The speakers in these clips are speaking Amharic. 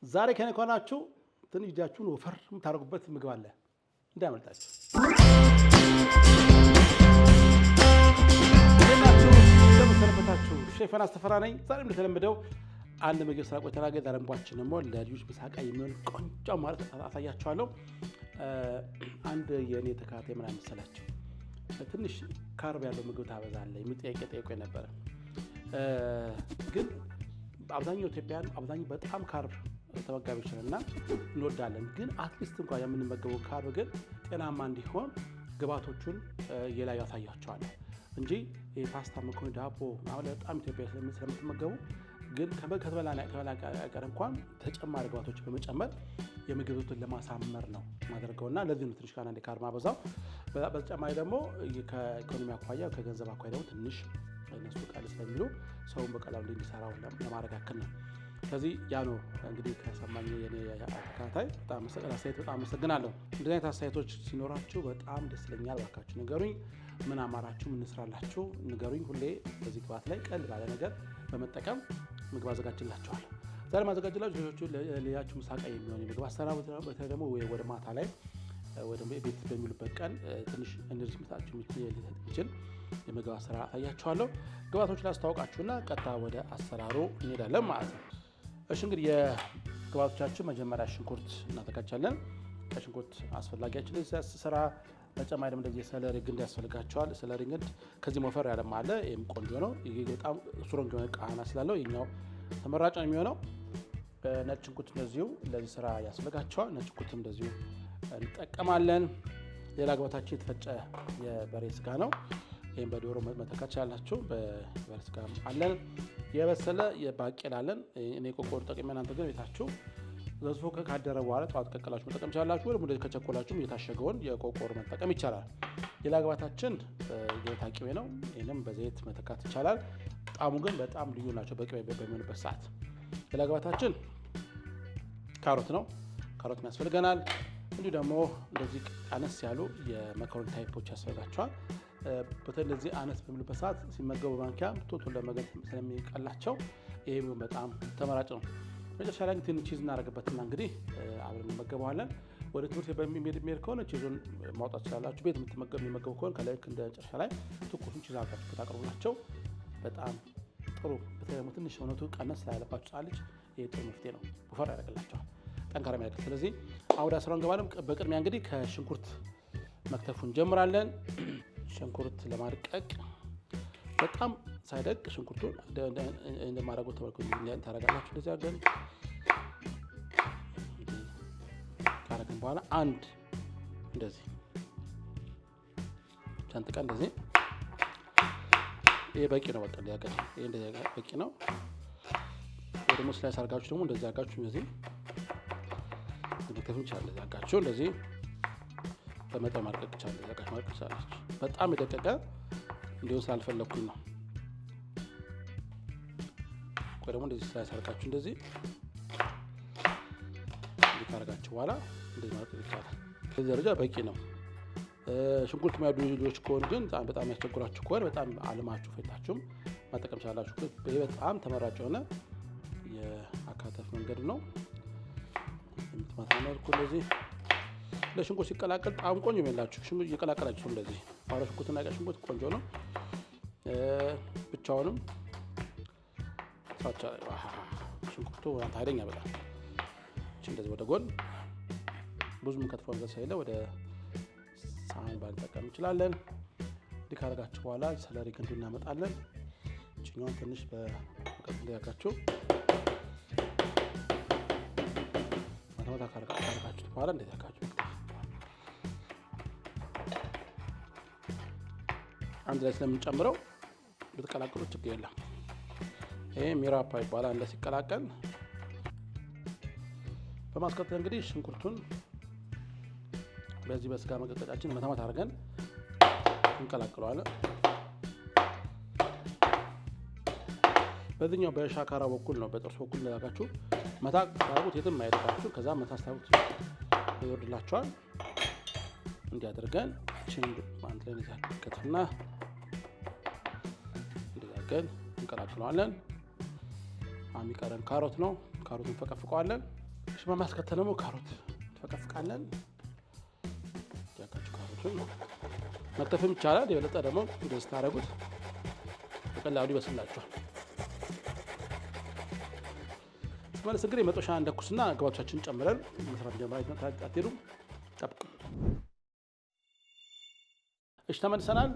ዛሬ ከኔ ከሆናችሁ ትንሽ እጃችሁን ወፈር የምታደርጉበት ምግብ አለ እንዳያመልጣችሁ። እንደምሰነበታችሁ ሼፍ አስተፈራ ነኝ። ዛሬም እንደተለመደው አንድ ምግብ ስራ ቆይተና ገ ዛሬምባችን ደግሞ ለልጆች ምሳቃ የሚሆን ቆንጆ ማለት አሳያችኋለሁ። አንድ የኔ ተካታይ ምን መሰላችሁ ትንሽ ካርብ ያለው ምግብ ታበዛለህ የሚል ጥያቄ ጠይቆኝ ነበር። ግን አብዛኛው ኢትዮጵያን አብዛኛው በጣም ካርብ ተመጋቢዎች ነንና እንወዳለን። ግን አትሊስት እንኳን የምንመገበው ካርብ ግን ጤናማ እንዲሆን ግብአቶቹን የላይ ያሳያቸዋለሁ እንጂ ፓስታ፣ መኮረኒ፣ ዳቦ ማለት በጣም ኢትዮጵያ ስለምትመገቡ ግን ከተበላ ቀር እንኳን ተጨማሪ ግብአቶች በመጨመር የምግብ ዝውውርን ለማሳመር ነው ማድረገውና ለዚህ ነው ትንሽ ካና እንደ ካርብ ማበዛው። በተጨማሪ ደግሞ ከኢኮኖሚ አኳያ ከገንዘብ አኳያ ደግሞ ትንሽ እነሱ ቃል ስለሚሉ ሰውን በቀላሉ እንዲሰራው ለማድረግ ያክል ነው። ስለዚህ ያ ነው እንግዲህ ከሰማኝ የኔ ተከታታይ በጣም አመሰግናለሁ። እንደዚህ አይነት አስተያየቶች ሲኖራችሁ በጣም ደስ ይለኛል። እባካችሁ ንገሩኝ። ምን አማራችሁ? ምን እንስራላችሁ? ንገሩኝ። ሁሌ በዚህ ግብአት ላይ ቀል ባለ ነገር በመጠቀም ምግብ አዘጋጅላችኋለሁ። ዛሬ ማዘጋጅላችሁ ለሌላችሁ ምሳቃ የሚሆን የምግብ አሰራር በተለይ ደግሞ ወደ ማታ ላይ ወደ ቤት በሚሉበት ቀን ትንሽ ኤነርጂ መስጣችሁ የሚችል የምግብ አሰራር አሳያችኋለሁ። ግብአቶችን ላስተዋውቃችሁና ቀጥታ ወደ አሰራሩ እንሄዳለን ማለት ነው። እሺ እንግዲህ የግብአቶቻችን መጀመሪያ ሽንኩርት እናዘጋጃለን። ሽንኩርት አስፈላጊያችን ስራ ተጨማሪ ደግሞ እንደዚህ ሰለሪ ግንድ ያስፈልጋቸዋል። ሰለሪ ግንድ ከዚህ ሞፈር ያለም አለ። ይሄም ቆንጆ ነው። ይሄ በጣም ስትሮንግ የሆነ ቃና ስላለው ይሄኛው ተመራጭ ነው የሚሆነው። ነጭ ሽንኩርት እንደዚሁ ለዚህ ስራ ያስፈልጋቸዋል። ነጭ ሽንኩርትም እንደዚሁ እንጠቀማለን። ሌላ ግብአታችን የተፈጨ የበሬ ስጋ ነው። ይሄን በዶሮ መተካት ትችላላችሁ። በበሬ ስጋ አለን። የበሰለ የባቄላ አለን። እኔ ቆቆር ጠቅሜ እናንተ ግን ቤታችሁ ዘዝፎ ካደረ በኋላ ጠዋት ቀቀላችሁ መጠቀም ይችላላችሁ። ወይም እንደዚህ ከቸኮላችሁ የታሸገውን የቆቆር መጠቀም ይቻላል። ሌላ ግብአታችን የዘይት ቅቤ ነው። ይሄንም በዘይት መተካት ይቻላል። ጣዕሙ ግን በጣም ልዩ ናቸው በቅቤ በሚሆንበት ሰዓት። ሌላ ግብአታችን ካሮት ነው። ካሮት ያስፈልገናል። እንዲሁ ደግሞ እንደዚህ አነስ ያሉ የመኮረኒ ታይፖች ያስፈልጋቸዋል። በተለይ እንደዚህ አነስ በሚሉበት ሰዓት ሲመገቡ ማንኪያ ቶሎ ለመገጥ ስለሚቀላቸው ይሄ በጣም ተመራጭ ነው። መጨረሻ ላይ ትንሽ ቺዝ እናደርግበትና እንግዲህ አብረን እንመገበዋለን። ወደ ትምህርት በሚሄድ ከሆነ ቺዙን ማውጣት ትችላላችሁ። ቤት የሚመገቡ ከሆነ ከላይ እንደ መጨረሻ ላይ ትኩሱን ቺዝ አድርጋችሁ ብታቀርቡላቸው በጣም ጥሩ። በተለይ ደግሞ ትንሽ ሰውነቱ ቀነስ ስላለባችሁ ጻልጅ ይሄ ጥሩ መፍትሄ ነው። ወፈር ያደርግላቸዋል፣ ጠንካራ ያደርግ። ስለዚህ አሁን ወደ አስራውን ገባለም። በቅድሚያ እንግዲህ ከሽንኩርት መክተፉን እንጀምራለን። ሽንኩርት ለማድቀቅ በጣም ሳይደቅ ሽንኩርቱን እንደማድረገው ተመልኩ ታደርጋላችሁ። እንደዚህ አድርገን ካረግን በኋላ አንድ እንደዚህ ጨንጥቀን እንደዚህ ይሄ በቂ ነው። በቃ ሊያገኝ ይሄ እንደዚህ በቂ ነው። ወደ ደግሞ ስላይስ አድርጋችሁ ደግሞ እንደዚህ አድርጋችሁ እንደዚህ መክተፍ ይቻላል። እንደዚህ አድርጋችሁ እንደዚህ በመጠን ማድቀቅ ይቻላል። እንደዚህ አድርጋችሁ ማድቀቅ ይቻላል። በጣም የደቀቀ እንዲሆን ስላልፈለኩኝ ነው። ወይ ደግሞ እንደዚህ ስላይስ አድርጋችሁ እንደዚህ ካረጋችሁ በኋላ እንደዚህ ማድቀቅ ይቻላል። በዚህ ደረጃ በቂ ነው። ሽንኩርት የሚያዱ ልጆች ከሆኑ ግን በጣም ያስቸግራችሁ ከሆነ በጣም አልማችሁ ፈታችሁም መጠቀም ይችላላችሁ። ይሄ በጣም ተመራጭ የሆነ የአካተፍ መንገድ ነው። መልኩ እንደዚህ ለሽንኩርት ሲቀላቀል ጣም ቆንጆ የሚላችሁ ሽንኩርት እየቀላቀላችሁ እንደዚህ አውራ ሽንኩርትና ቀይ ሽንኩርት ቆንጆ ነው። ብቻውንም ሽንኩርቱ ኃይለኛ በጣም እንደዚህ ወደ ጎን ብዙም ከትፎ ሳይለ ወደ ሳህን ባንጠቀም እንችላለን። እንዲህ ካረጋችሁ በኋላ ሰለሪ ግንዱ እናመጣለን። እችኛውን ትንሽ በቀጥ እንዲያካችሁ ማታማታ ካረጋችሁት በኋላ እንደዚህ ያካችሁ አንድ ላይ ስለምንጨምረው ብትቀላቅሉት ችግር የለም። ይሄ ሚራፓ ይባላል። አንድ ላይ ሲቀላቀል በማስከተል እንግዲህ ሽንኩርቱን በዚህ በስጋ መቀቀጫችን መታማት አድርገን እንቀላቅለዋለን። በዚህኛው በሻካራ በኩል ነው፣ በጥርስ በኩል እንደላጋችሁ መታ ታርጉት የትም አይደርሳችሁ። ከዛ መታ ታርጉት ይወርድላችኋል። እንዲያደርገን ቺን አንድ ላይ እንከትና እንቀላቅለዋለን። የሚቀረን ካሮት ነው። ካሮቱን ፈቀፍቀዋለን። እሺ በማስከተል ደግሞ ካሮት ተፈቀፍቃለን። ያካቹ ካሮቱን መክተፍም ይቻላል። የበለጠ ደግሞ እንደዚህ ታደርጉት በቀላሉ ይበስላችኋል። ማለት እንግዲህ መጦሻ እንደኩስና ግብአቶቻችንን ጨምረን መስራት ጀምራለን። ታጣጥሩ ጠብቁ። እሺ ተመልሰናል።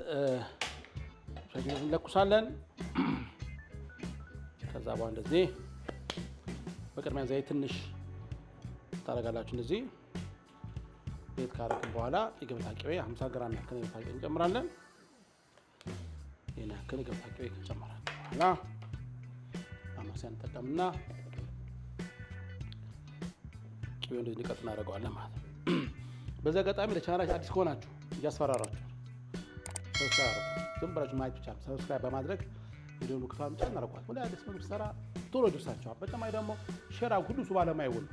ሻይን እንለኩሳለን። ከዛ በኋላ እንደዚህ በቅድሚያ ዘይት ትንሽ ታረጋላችሁ። እንደዚህ ዘይት ካረግን በኋላ የገበታ ቅቤ 50 ግራም ያክል የገበታ ቅቤ እንጨምራለን። ይሄን ያክል የገበታ ቅቤ እንጨምራለን። በኋላ ማማሲያ እንጠቀምና ቅቤው እንደዚህ እንዲቀጥ እናደርገዋለን ማለት ነው። በዛ አጋጣሚ ለቻናላችን አዲስ ከሆናችሁ እያስፈራራችሁ ሰብስክራይብ ዝም ብላችሁ ማየት ብቻ ሰብስክራይብ በማድረግ ቪዲዮውን ክፋም ጫን አድርጓል። ወደ አዲስ ምግብ ሰራ ቶሎ ይደርሳችኋል። በተጨማሪ ደግሞ ሼር ሁሉ ሱ ባለማይውል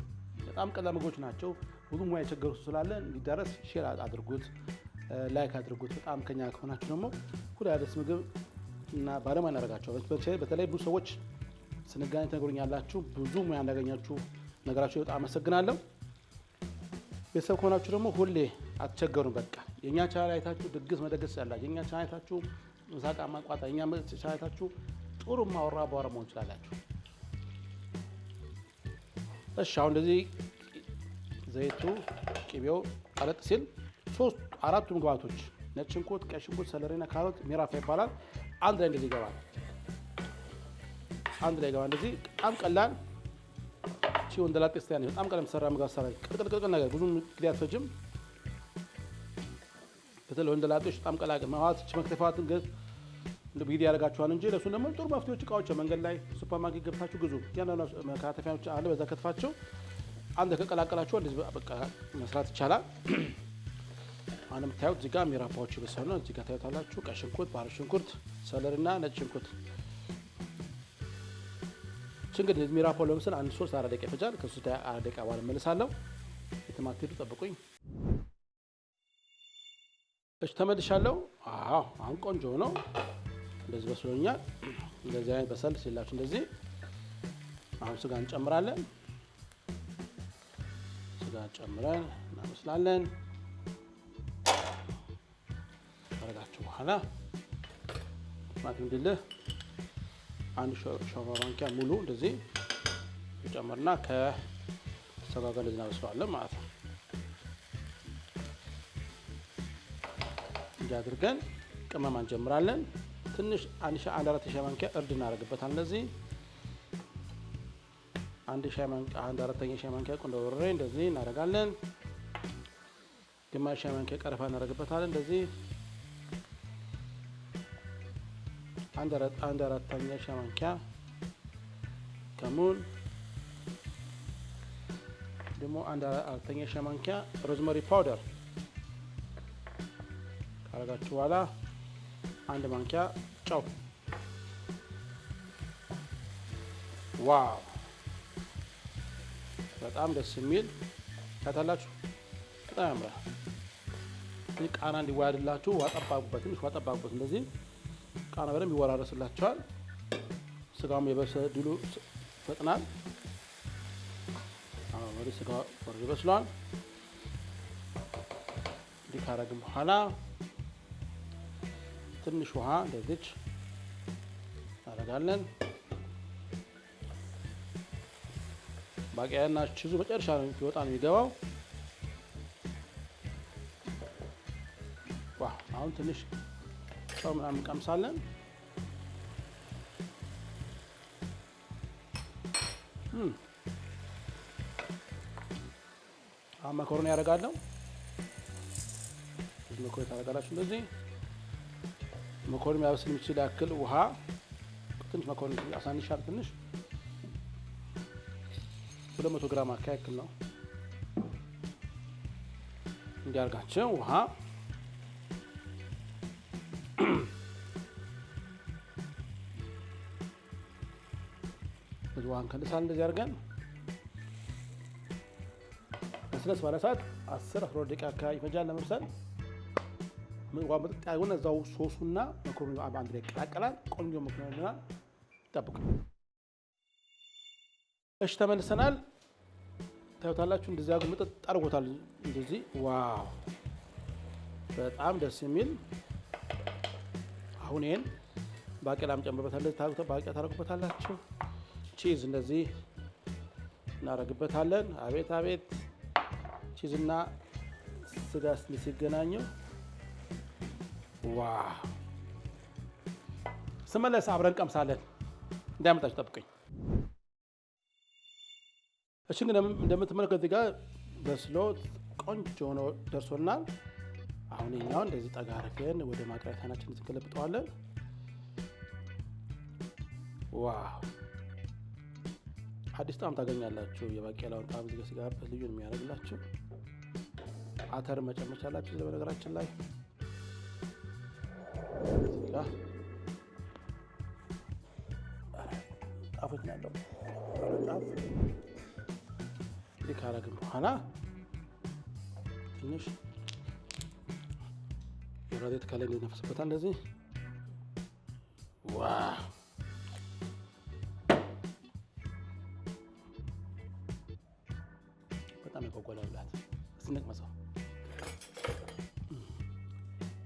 በጣም ቀላል ምግቦች ናቸው። ብዙ ሙያ የቸገሩ ስላለ እንዲደረስ ሼር አድርጉት፣ ላይክ አድርጉት። በጣም ከኛ ከሆናችሁ ደግሞ ሁሉ አዲስ ምግብ እና ባለሙያ እናደርጋቸዋለን። በተለይ ብዙ ሰዎች ስንገናኝ ትነግሩኛላችሁ፣ ብዙ ሙያ እንዳገኛችሁ ነገራችሁ። በጣም አመሰግናለሁ። ቤተሰብ ከሆናችሁ ደግሞ ሁሌ አትቸገሩም። በቃ የኛ ቻናል አይታችሁ ድግስ መደገስ ያላችሁ፣ የኛ ቻናል አይታችሁ ምሳቃ ማቋጣ፣ የኛ ቻናል አይታችሁ ጥሩ ማወራ ባወራ መሆን ይችላላችሁ። እሺ አሁን እንደዚህ ዘይቱ ቅቤው ቀለጥ ሲል አራቱም ግብአቶች ነጭ ሽንኩርት፣ ቀይ ሽንኩርት፣ ሰለሪና ካሮት ሚራፋ ይባላል አንድ ላይ እንደዚህ ይገባል። አንድ ላይ ይገባል። እንደዚህ በጣም ቀላል ሲሆን እንደላጤ ስታይል ነው። በጣም ቀለም ሰራ ምግብ ሰራ ቅልቅል ነገር ብዙ ጊዜ አትፈጅም። በተለይ እንደላጤዎች በጣም ቀላል ማዋት መክተፋትን ገዝ እንደ ቪዲዮ ያደርጋችኋል እንጂ ለሱ ደግሞ ጥሩ መፍትሄዎች እቃዎች መንገድ ላይ ሱፐርማርኬት ገብታችሁ ግዙ። ያንዳንዱ መከታተፊያዎች አለ። በዛ ከትፋቸው አንድ ከቀላቀላችሁ እንደዚህ በቃ መስራት ይቻላል። አሁን የምታዩት እዚህ ጋር ሚራፓዎቹ ይበሳሉ ነው። እዚህ ጋር ታዩታላችሁ። ቀይ ሽንኩርት፣ ባሮ ሽንኩርት፣ ሰለሪና ነጭ ሽንኩርት እንግዲህ ሚራፓው ለምሳሌ 1-3-4 ደቂቃ ይፈጃል። ከ3-4 ደቂቃ በኋላ እመልሳለሁ። የተማትሄዱ ጠብቁኝ። እሺ ተመልሻለሁ። አሁን ቆንጆ ነው። እንደዚህ በስሎኛል። እንደዚህ አይነት በሰል ሲላችሁ እንደዚህ አሁን ስጋ እንጨምራለን። ስጋ ጨምረን እናበስላለን። ካረጋችሁ በኋላ ቲማቲም ድልህ አንድ ሾርባ ማንኪያ ሙሉ እንደዚህ ጨምርና ከስጋ ጋር እንደዚህ እናበስለዋለን ማለት ነው። እንዲህ አድርገን ቅመማ እንጀምራለን። ትንሽ 1/4 ሻይ ማንኪያ እርድ እናደርግበታለን። እንደዚህ 1/4 ሻይ ማንኪያ ቁንዶ በርበሬ እንደዚህ እናደርጋለን። ግማሽ ሻይ ማንኪያ ቀረፋ እናደርግበታለን። እንደዚህ 1/4 ሻይ ማንኪያ ከሙን፣ ደግሞ 1/4 ሻይ ማንኪያ ሮዝመሪ ፓውደር ካረጋችሁ በኋላ 1 ማንኪያ ጨው። ዋው በጣም ደስ የሚል ታታላችሁ። በጣም ያምራል። ቃና እንዲዋሃድላችሁ ዋጠባቡበት፣ ትንሽ ዋጠባቡበት። እንደዚህ ቃና በደንብ ይወራረስላችኋል። ስጋውም የበሰሉ ፈጥናል። ወደ ስጋው ወርዶ ይበስሏል። እንዲህ ካረግን በኋላ ትንሽ ውሃ እንደዚች እናደርጋለን። ባቄላና ቺዙ መጨረሻ ነው ሲወጣ ነው የሚገባው። አሁን ትንሽ ጨው ምናምን እንቀምሳለን። አሁን መኮረኒ ያደርጋለሁ። መኮረኒ ታደርጋላችሁ። እንደዚህ መኮረኒ ያበስል የሚችል ያክል ውሃ ትንሽ መኮረኒ አሳንሻል። ትንሽ 200 ግራም ያክል ነው። እንዲያርጋቸው ውሃ ውሃን ከልሳል። እንደዚህ አድርገን በስለስ ባለ ሰዓት 10-12 ደቂቃ አካባቢ ይፈጃል ለመብሰል። ውሃ መጠጥ ያልሆነ እዛው ሶሱና መኮረኒ አንድ ላይ ይቀላቀላል። ቆንጆ መኮረኒ ጠብቁ። እሺ ተመልሰናል። ታዩታላችሁ። እንደዚህ አድርጎ ምጥጥ አድርጎታል። እንደዚህ ዋው በጣም ደስ የሚል። አሁን ይሄን ባቄላም ጨምርበታለሁ። ባቄላ ታደርጉበታላችሁ። ቺዝ እንደዚህ እናደርግበታለን። አቤት አቤት ቺዝና ስጋ ሲገናኙ ዋው! ስመለስ አብረን ቀምሳለን። እንዳያመጣችሁ ጠብቀኝ። እሺ እንግዲህ እንደምትመለከቱት ጋር በስሎ ቆንጆ ሆኖ ደርሶናል። አሁን እኛው እንደዚህ ጠጋ አድርገን ወደ ማቅረቢያ ሳህናችን እንገለብጠዋለን። ዋው! አዲስ ጣዕም ታገኛላችሁ። የባቄላውን ጣዕም እዚህ ጋር ሲጋበት ልዩ ነው የሚያደርግላችሁ። አተር መጨመር አላችሁ በነገራችን ላይ እዚህ ጋር ጣፎች ያለው ጣፍ እንዲህ ካረግን በኋላ ትንሽ የራዴት ከላይ እንነፍስበታል። እንደዚህ ዋው! በጣም ያጓጓላል። ስንቅ መሰው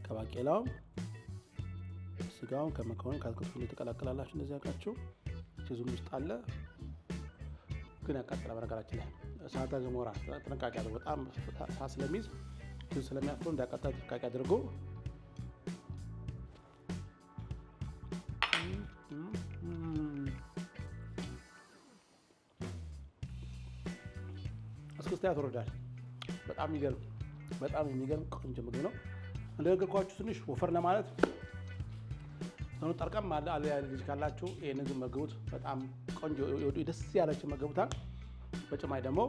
ከባቄላው ስጋውን ከመኮረኒ ከአትክልቱ ተቀላቀላላችሁ። እንደዚህ ያውቃችሁ ቺዙም ውስጥ አለ፣ ግን ያቃጥላል። በነገራችን ላይ እሳተ ገሞራ ጥንቃቄ አድርጎ በጣም እሳት ስለሚይዝ ቺዙ ስለሚያፍሩ እንዳያቃጥል ጥንቃቄ አድርጎ እስክስታ ያስወርዳል። በጣም የሚገርም ቆንጆ ምግብ ነው። እንደነገርኳችሁ ትንሽ ወፈር ለማለት ነው። ጠርቀም አለ ልጅ ካላችሁ ይሄን ግን መግቡት። በጣም ቆንጆ ደስ ያላችሁ መገቡታል። በጭማይ ደግሞ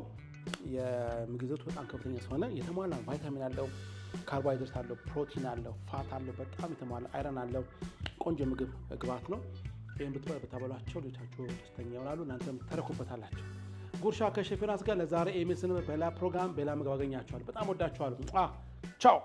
የምግብ ይዘቱ በጣም ከፍተኛ ስለሆነ የተሟላ ቫይታሚን አለው፣ ካርቦሃይድሬት አለው፣ ፕሮቲን አለው፣ ፋት አለው። በጣም የተሟላ አይረን አለው። ቆንጆ ምግብ ግብዓት ነው። ይሄን ብታበሏቸው ልጆቻችሁ ደስተኛ ይሆናሉ፣ እናንተም ተረኩበታላችሁ። ጉርሻ ከሼፍ ዮናስ ጋር ለዛሬ ኤሜስን በሌላ ፕሮግራም በሌላ ምግብ አገኛችኋለሁ። በጣም ወዳችኋለሁ። ቻው